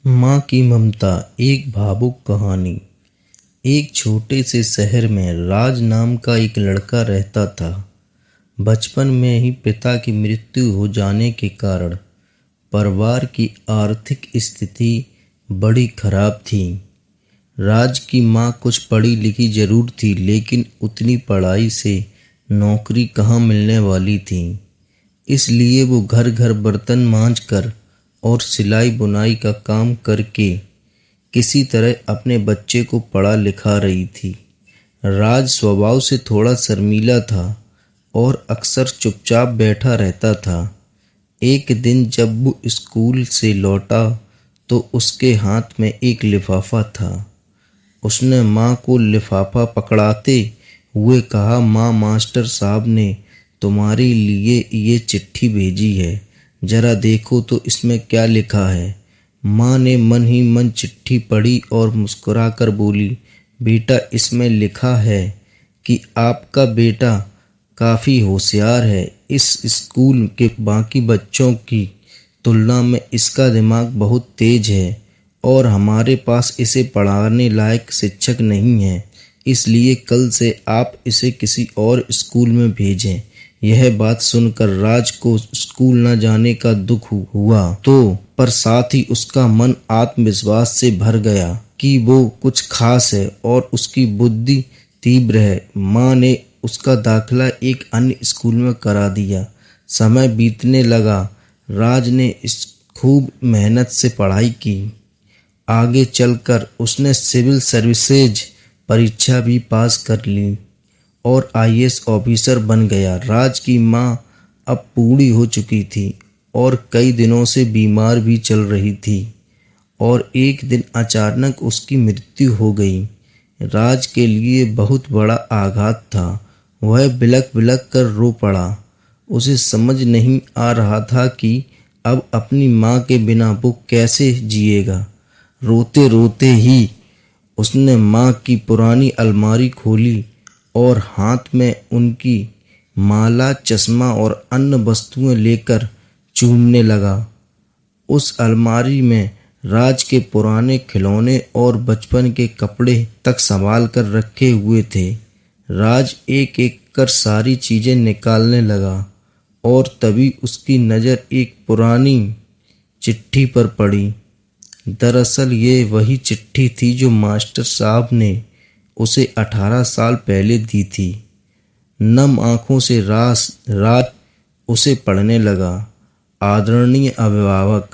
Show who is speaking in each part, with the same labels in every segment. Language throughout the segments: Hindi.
Speaker 1: माँ की ममता, एक भावुक कहानी। एक छोटे से शहर में राज नाम का एक लड़का रहता था। बचपन में ही पिता की मृत्यु हो जाने के कारण परिवार की आर्थिक स्थिति बड़ी खराब थी। राज की माँ कुछ पढ़ी लिखी जरूर थी, लेकिन उतनी पढ़ाई से नौकरी कहाँ मिलने वाली थी। इसलिए वो घर घर बर्तन मांज कर और सिलाई बुनाई का काम करके किसी तरह अपने बच्चे को पढ़ा लिखा रही थी। राज स्वभाव से थोड़ा शर्मीला था और अक्सर चुपचाप बैठा रहता था। एक दिन जब वो स्कूल से लौटा तो उसके हाथ में एक लिफाफा था। उसने माँ को लिफाफा पकड़ाते हुए कहा, माँ, मास्टर साहब ने तुम्हारे लिए ये चिट्ठी भेजी है, जरा देखो तो इसमें क्या लिखा है। माँ ने मन ही मन चिट्ठी पढ़ी और मुस्कुराकर बोली, बेटा, इसमें लिखा है कि आपका बेटा काफ़ी होशियार है। इस स्कूल के बाकी बच्चों की तुलना में इसका दिमाग बहुत तेज है और हमारे पास इसे पढ़ाने लायक शिक्षक नहीं है, इसलिए कल से आप इसे किसी और स्कूल में भेजें। यह बात सुनकर राज को स्कूल न जाने का दुख हुआ पर साथ ही उसका मन आत्मविश्वास से भर गया कि वो कुछ खास है और उसकी बुद्धि तीव्र है। माँ ने उसका दाखिला एक अन्य स्कूल में करा दिया। समय बीतने लगा। राज ने खूब मेहनत से पढ़ाई की। आगे चलकर उसने सिविल सर्विसेज परीक्षा भी पास कर ली और आईएएस ऑफिसर बन गया। राज की माँ अब बूढ़ी हो चुकी थी और कई दिनों से बीमार भी चल रही थी और एक दिन अचानक उसकी मृत्यु हो गई। राज के लिए बहुत बड़ा आघात था। वह बिलख बिलख कर रो पड़ा। उसे समझ नहीं आ रहा था कि अब अपनी माँ के बिना वो कैसे जिएगा। रोते रोते ही उसने माँ की पुरानी अलमारी खोली और हाथ में उनकी माला, चश्मा और अन्य वस्तुएं लेकर चूमने लगा। उस अलमारी में राज के पुराने खिलौने और बचपन के कपड़े तक संभाल कर रखे हुए थे। राज एक एक कर सारी चीजें निकालने लगा और तभी उसकी नज़र एक पुरानी चिट्ठी पर पड़ी। दरअसल ये वही चिट्ठी थी जो मास्टर साहब ने उसे 18 साल पहले दी थी। नम आंखों से राज उसे पढ़ने लगा। आदरणीय अभिभावक,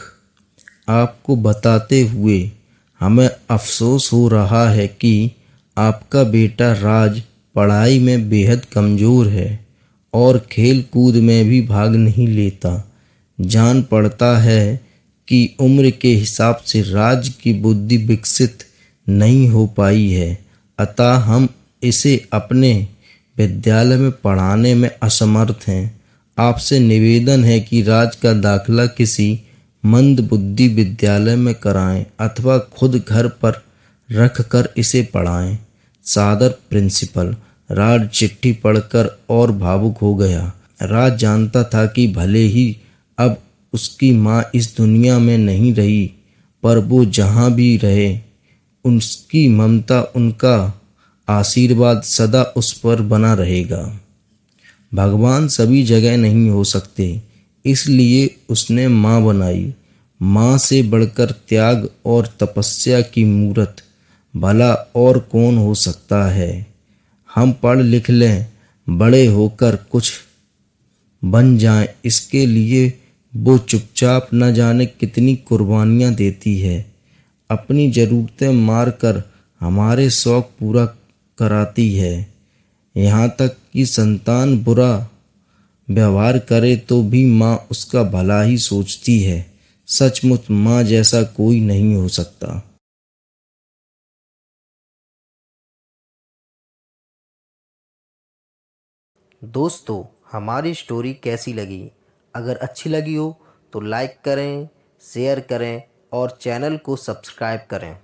Speaker 1: आपको बताते हुए हमें अफसोस हो रहा है कि आपका बेटा राज पढ़ाई में बेहद कमज़ोर है और खेल कूद में भी भाग नहीं लेता। जान पड़ता है कि उम्र के हिसाब से राज की बुद्धि विकसित नहीं हो पाई है, अतः हम इसे अपने विद्यालय में पढ़ाने में असमर्थ हैं। आपसे निवेदन है कि राज का दाखिला किसी मंद बुद्धि विद्यालय में कराएं अथवा खुद घर पर रख कर इसे पढ़ाएं। सादर, प्रिंसिपल। राज चिट्ठी पढ़कर और भावुक हो गया। राज जानता था कि भले ही अब उसकी माँ इस दुनिया में नहीं रही, पर वो जहाँ भी रहे उसकी ममता, उनका आशीर्वाद सदा उस पर बना रहेगा। भगवान सभी जगह नहीं हो सकते, इसलिए उसने माँ बनाई। माँ से बढ़कर त्याग और तपस्या की मूरत भला और कौन हो सकता है। हम पढ़ लिख लें, बड़े होकर कुछ बन जाएं, इसके लिए वो चुपचाप न जाने कितनी कुर्बानियाँ देती है। अपनी ज़रूरतें मार कर हमारे शौक़ पूरा कराती है। यहाँ तक कि संतान बुरा व्यवहार करे तो भी माँ उसका भला ही सोचती है। सचमुच माँ जैसा कोई नहीं हो सकता। दोस्तों, हमारी स्टोरी कैसी लगी? अगर अच्छी लगी हो तो लाइक करें, शेयर करें और चैनल को सब्सक्राइब करें।